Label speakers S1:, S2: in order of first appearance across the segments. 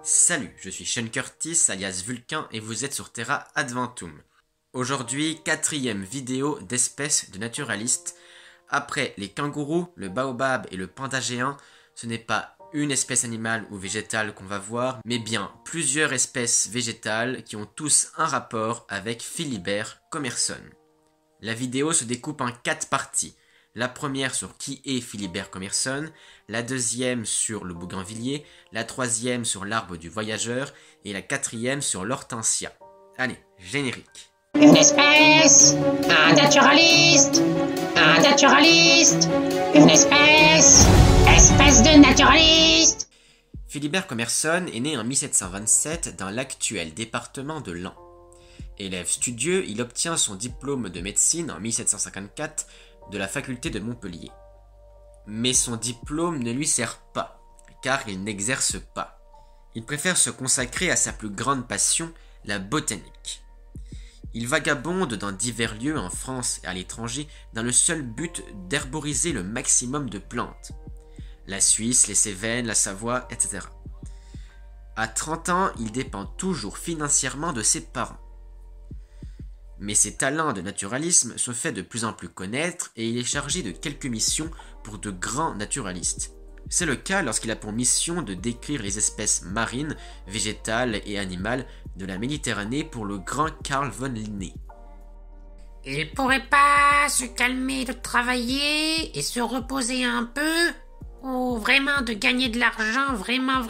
S1: Salut, je suis Sean Curtis alias Vulcain et vous êtes sur Terra Adventum. Aujourd'hui, 4e vidéo d'espèces de naturalistes. Après les kangourous, le baobab et le panda géant, ce n'est pas une espèce animale ou végétale qu'on va voir, mais bien plusieurs espèces végétales qui ont tous un rapport avec Philibert Commerson. La vidéo se découpe en 4 parties. La première sur qui est Philibert Commerson, la deuxième sur le bougainvillier, la troisième sur l'arbre du voyageur et la quatrième sur l'hortensia. Allez, générique.
S2: Une espèce, un naturaliste, une espèce de naturaliste.
S1: Philibert Commerson est né en 1727 dans l'actuel département de l'Ain. Élève studieux, il obtient son diplôme de médecine en 1754 de la faculté de Montpellier. Mais son diplôme ne lui sert pas, car il n'exerce pas. Il préfère se consacrer à sa plus grande passion, la botanique. Il vagabonde dans divers lieux en France et à l'étranger dans le seul but d'herboriser le maximum de plantes. La Suisse, les Cévennes, la Savoie, etc. À 30 ans, il dépend toujours financièrement de ses parents. Mais ses talents de naturalisme se fait de plus en plus connaître et il est chargé de quelques missions pour de grands naturalistes. C'est le cas lorsqu'il a pour mission de décrire les espèces marines, végétales et animales de la Méditerranée pour le grand Carl von Linné.
S2: Il pourrait pas se calmer de travailler et se reposer un peu? Ou vraiment de gagner de l'argent, vraiment?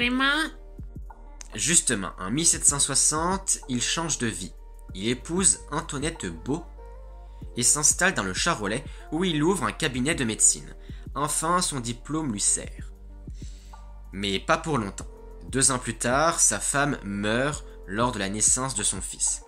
S1: Justement, en 1760, il change de vie. Il épouse Antoinette Beau et s'installe dans le Charolais où il ouvre un cabinet de médecine. Enfin, son diplôme lui sert. Mais pas pour longtemps. 2 ans plus tard, sa femme meurt lors de la naissance de son fils.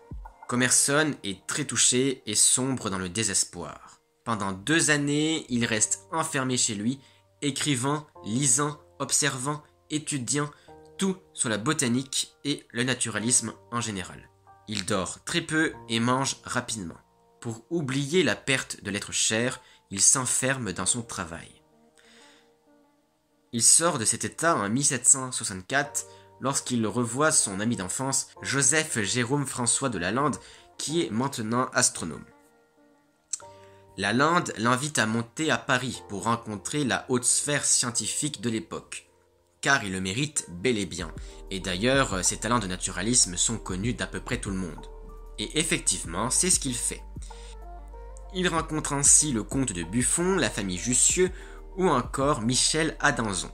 S1: Commerson est très touché et sombre dans le désespoir. Pendant 2 années, il reste enfermé chez lui, écrivant, lisant, observant, étudiant, tout sur la botanique et le naturalisme en général. Il dort très peu et mange rapidement. Pour oublier la perte de l'être cher, il s'enferme dans son travail. Il sort de cet état en 1764 lorsqu'il revoit son ami d'enfance, Joseph Jérôme François de Lalande, qui est maintenant astronome. Lalande l'invite à monter à Paris pour rencontrer la haute sphère scientifique de l'époque. Car il le mérite bel et bien. Et d'ailleurs, ses talents de naturalisme sont connus d'à peu près tout le monde. Et effectivement, c'est ce qu'il fait. Il rencontre ainsi le comte de Buffon, la famille Jussieu, ou encore Michel Adanzon.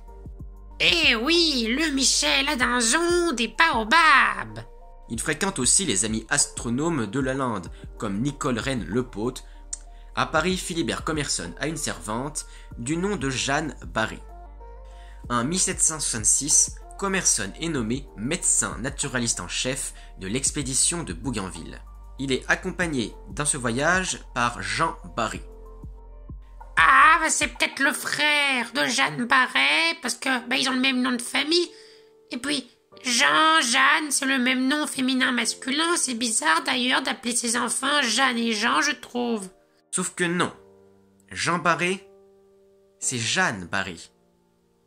S2: Eh oui, le Michel Adanzon des baobabs.
S1: Il fréquente aussi les amis astronomes de Lalande, comme Nicole Reine Lepaute. À Paris, Philibert Commerson a une servante du nom de Jeanne Barré. En 1766, Commerson est nommé médecin naturaliste en chef de l'expédition de Bougainville. Il est accompagné dans ce voyage par Jean Barré.
S2: Ah, c'est peut-être le frère de Jeanne Barré, parce que ils ont le même nom de famille. Et puis, Jeanne, c'est le même nom féminin masculin. C'est bizarre d'ailleurs d'appeler ses enfants Jeanne et Jean, je trouve.
S1: Sauf que non. Jean Barré, c'est Jeanne Barré.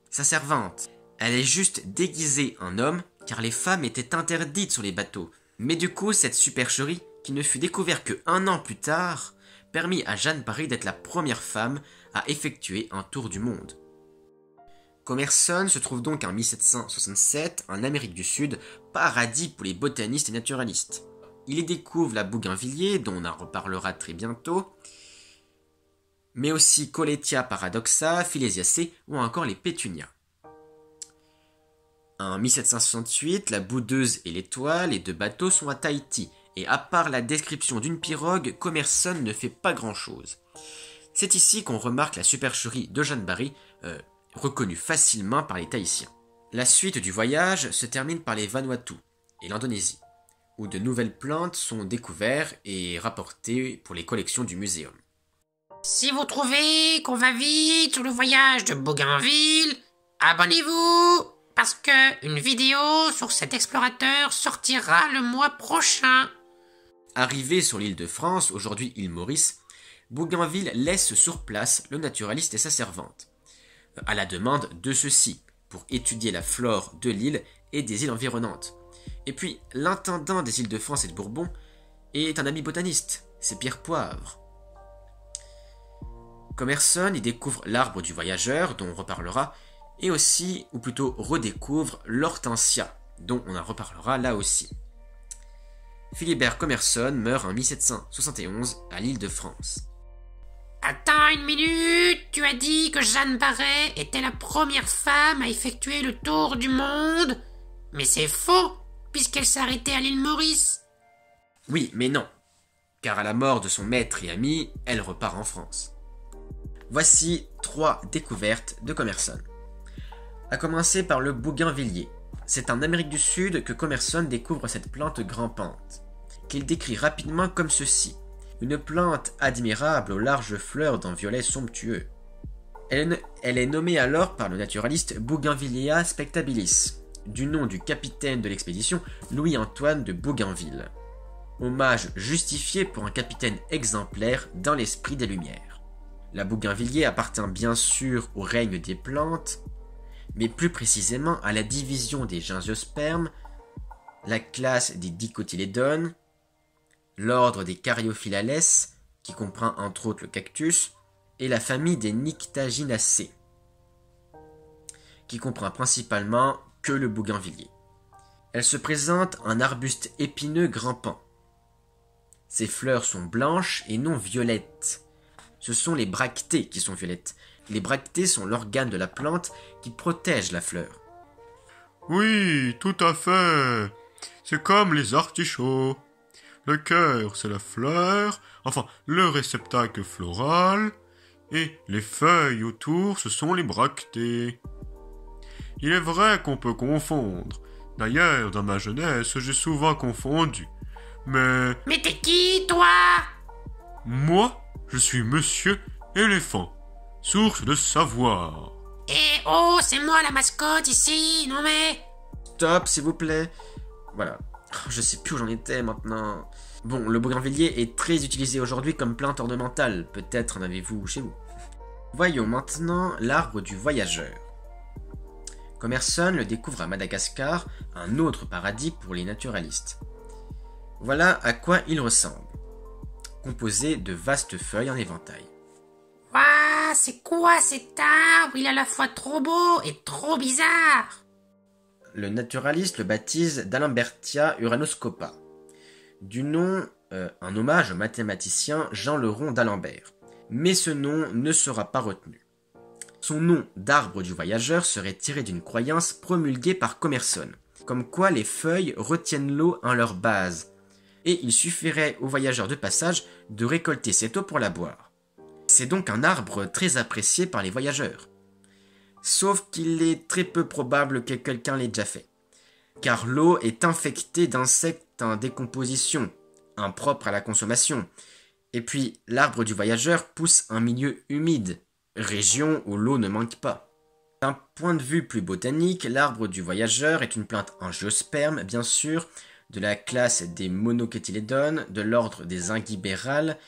S1: Sa servante, elle est juste déguisée en homme car les femmes étaient interdites sur les bateaux. Mais du coup, cette supercherie, qui ne fut découverte que 1 an plus tard, permit à Jeanne Barré d'être la première femme à effectuer un tour du monde. Commerson se trouve donc en 1767 en Amérique du Sud, paradis pour les botanistes et naturalistes. Il y découvre la bougainvillier, dont on en reparlera très bientôt, mais aussi Colletia paradoxa, Philesiacées ou encore les pétunias. En 1768, la Boudeuse et l'Étoile, les 2 bateaux sont à Tahiti, et à part la description d'une pirogue, Commerson ne fait pas grand-chose. C'est ici qu'on remarque la supercherie de Jeanne Barré, reconnue facilement par les Tahitiens. La suite du voyage se termine par les Vanuatu et l'Indonésie, où de nouvelles plantes sont découvertes et rapportées pour les collections du muséum.
S2: Si vous trouvez qu'on va vite sur le voyage de Bougainville, abonnez-vous, parce que une vidéo sur cet explorateur sortira le mois prochain.
S1: Arrivé sur l'île de France, aujourd'hui île Maurice, Bougainville laisse sur place le naturaliste et sa servante, à la demande de ceux-ci, pour étudier la flore de l'île et des îles environnantes. Et puis, l'intendant des îles de France et de Bourbon est un ami botaniste, c'est Pierre Poivre. Commerson y découvre l'arbre du voyageur, dont on reparlera, et aussi, ou plutôt redécouvre l'hortensia, dont on en reparlera là aussi. Philibert Commerson meurt en 1771 à l'île de France.
S2: Attends une minute, tu as dit que Jeanne Barret était la première femme à effectuer le tour du monde? Mais c'est faux, puisqu'elle s'est arrêtée à l'île Maurice.
S1: Oui, mais non, car à la mort de son maître et ami, elle repart en France. Voici 3 découvertes de Commerson. À commencer par le bougainvillier. C'est en Amérique du Sud que Commerson découvre cette plante grimpante, qu'il décrit rapidement comme ceci. Une plante admirable aux larges fleurs d'un violet somptueux. Elle est nommée alors par le naturaliste Bougainvillea spectabilis, du nom du capitaine de l'expédition Louis-Antoine de Bougainville. Hommage justifié pour un capitaine exemplaire dans l'esprit des Lumières. La bougainvillier appartient bien sûr au règne des plantes, mais plus précisément à la division des gyngiospermes, la classe des dicotylédones, l'ordre des Caryophyllales, qui comprend entre autres le cactus, et la famille des Nyctaginacées, qui comprend principalement que le bougainvillier. Elle se présente en arbuste épineux grimpant. Ses fleurs sont blanches et non violettes. Ce sont les bractées qui sont violettes. Les bractées sont l'organe de la plante qui protège la fleur.
S3: Oui, tout à fait. C'est comme les artichauts. Le cœur, c'est la fleur, enfin le réceptacle floral, et les feuilles autour, ce sont les bractées. Il est vrai qu'on peut confondre. D'ailleurs, dans ma jeunesse, j'ai souvent confondu. Mais
S2: t'es qui, toi?
S3: moi, je suis Monsieur Éléphant, source de savoir.
S2: Eh oh, c'est moi la mascotte ici, non mais...
S1: Stop, s'il vous plaît. Voilà. Je sais plus où j'en étais maintenant. Bon, le bougainvillier est très utilisé aujourd'hui comme plante ornementale. Peut-être en avez-vous chez vous. Voyons maintenant l'arbre du voyageur. Commerson le découvre à Madagascar, un autre paradis pour les naturalistes. Voilà à quoi il ressemble. Composé de vastes feuilles en éventail.
S2: Waouh, c'est quoi cet arbre? Il est à la fois trop beau et trop bizarre.
S1: Le naturaliste le baptise d'Alembertia uranoscopa, du nom un hommage au mathématicien Jean Leron d'Alembert. Mais ce nom ne sera pas retenu. Son nom d'arbre du voyageur serait tiré d'une croyance promulguée par Commerson, comme quoi les feuilles retiennent l'eau en leur base, et il suffirait aux voyageurs de passage de récolter cette eau pour la boire. C'est donc un arbre très apprécié par les voyageurs. Sauf qu'il est très peu probable que quelqu'un l'ait déjà fait, car l'eau est infectée d'insectes en décomposition, impropres à la consommation, et puis l'arbre du voyageur pousse en milieu humide, région où l'eau ne manque pas. D'un point de vue plus botanique, l'arbre du voyageur est une plante angiosperme, bien sûr, de la classe des monocotylédones, de l'ordre des Inguibérales,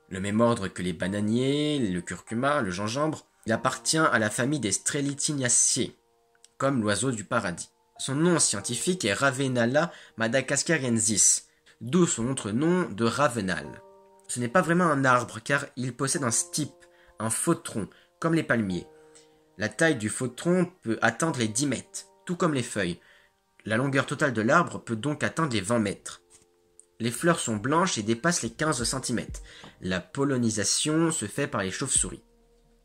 S1: le même ordre que les bananiers, le curcuma, le gingembre. Il appartient à la famille des Strelitziniaceae, comme l'oiseau du paradis. Son nom scientifique est Ravenala madagascariensis, d'où son autre nom de Ravenal. Ce n'est pas vraiment un arbre car il possède un stipe, un faux-tronc, comme les palmiers. La taille du faux-tronc peut atteindre les 10 mètres, tout comme les feuilles. La longueur totale de l'arbre peut donc atteindre les 20 mètres. Les fleurs sont blanches et dépassent les 15 cm. La pollinisation se fait par les chauves-souris.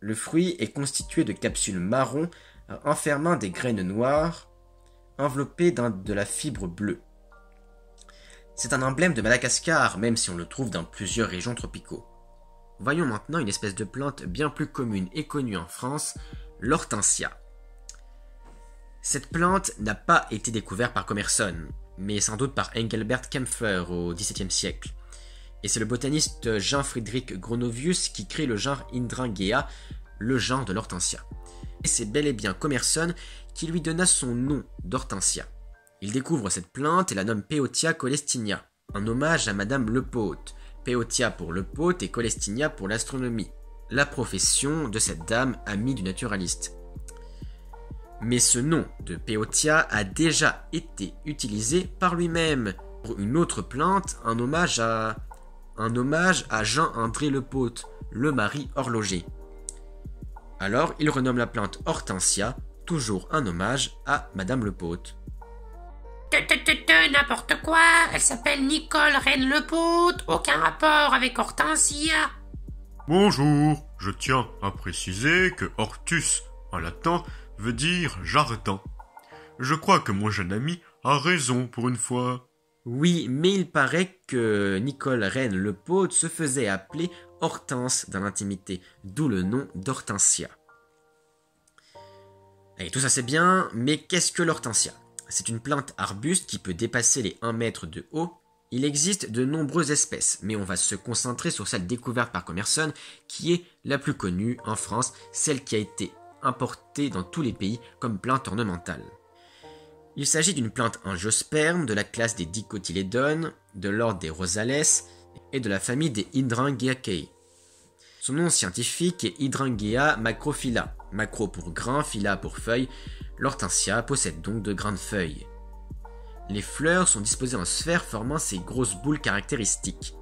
S1: Le fruit est constitué de capsules marron enfermant des graines noires enveloppées de la fibre bleue. C'est un emblème de Madagascar, même si on le trouve dans plusieurs régions tropicaux. Voyons maintenant une espèce de plante bien plus commune et connue en France, l'hortensia. Cette plante n'a pas été découverte par Commerson, mais sans doute par Engelbert Kempfer au XVIIe siècle. Et c'est le botaniste Jean-Frédéric Gronovius qui crée le genre Hydrangea, le genre de l'hortensia. Et c'est bel et bien Commerson qui lui donna son nom d'hortensia. Il découvre cette plante et la nomme Peotia colestinia, en hommage à Madame Lepaute, Peotia pour Lepaute et Colestinia pour l'astronomie, la profession de cette dame amie du naturaliste. Mais ce nom de Peotia a déjà été utilisé par lui-même pour une autre plante, un hommage à Jean-André Lepôte, le mari horloger. Alors il renomme la plante Hortensia, toujours un hommage à Madame Lepôte.
S2: N'importe quoi, elle s'appelle Nicole Reine Lepôte, aucun rapport avec Hortensia.
S3: Bonjour, je tiens à préciser que Hortus, en latin, veut dire jardin. Je crois que mon jeune ami a raison pour une fois.
S1: Oui, mais il paraît que Nicole Reine Lepôte se faisait appeler Hortense dans l'intimité, d'où le nom d'Hortensia. Et tout ça c'est bien, mais qu'est-ce que l'Hortensia ? C'est une plante arbuste qui peut dépasser les 1 mètre de haut. Il existe de nombreuses espèces, mais on va se concentrer sur celle découverte par Commerson, qui est la plus connue en France, celle qui a été importée dans tous les pays comme plante ornementale. Il s'agit d'une plante angiosperme de la classe des dicotylédones, de l'ordre des Rosales et de la famille des Hydrangeaceae. Son nom scientifique est Hydrangea macrophylla, macro pour grain, phylla pour feuille. L'hortensia possède donc de grandes feuilles. Les fleurs sont disposées en sphères formant ces grosses boules caractéristiques.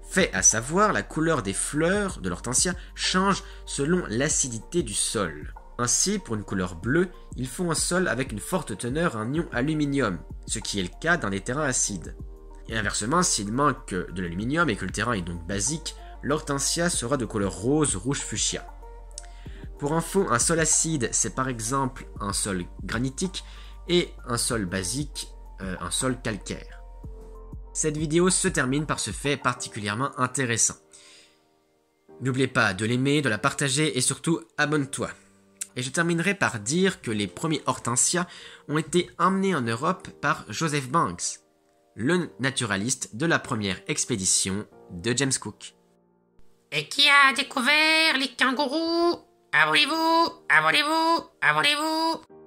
S1: Fait à savoir, la couleur des fleurs de l'hortensia change selon l'acidité du sol. Ainsi, pour une couleur bleue, il faut un sol avec une forte teneur en ion aluminium, ce qui est le cas dans les terrains acides. Et inversement, s'il manque de l'aluminium et que le terrain est donc basique, l'hortensia sera de couleur rose, rouge fuchsia. Pour info, un sol acide, c'est par exemple un sol granitique, et un sol basique, un sol calcaire. Cette vidéo se termine par ce fait particulièrement intéressant. N'oubliez pas de l'aimer, de la partager et surtout abonne-toi. Et je terminerai par dire que les premiers hortensias ont été emmenés en Europe par Joseph Banks, le naturaliste de la première expédition de James Cook.
S2: Et qui a découvert les kangourous ? Abonnez-vous, abonnez-vous, abonnez-vous.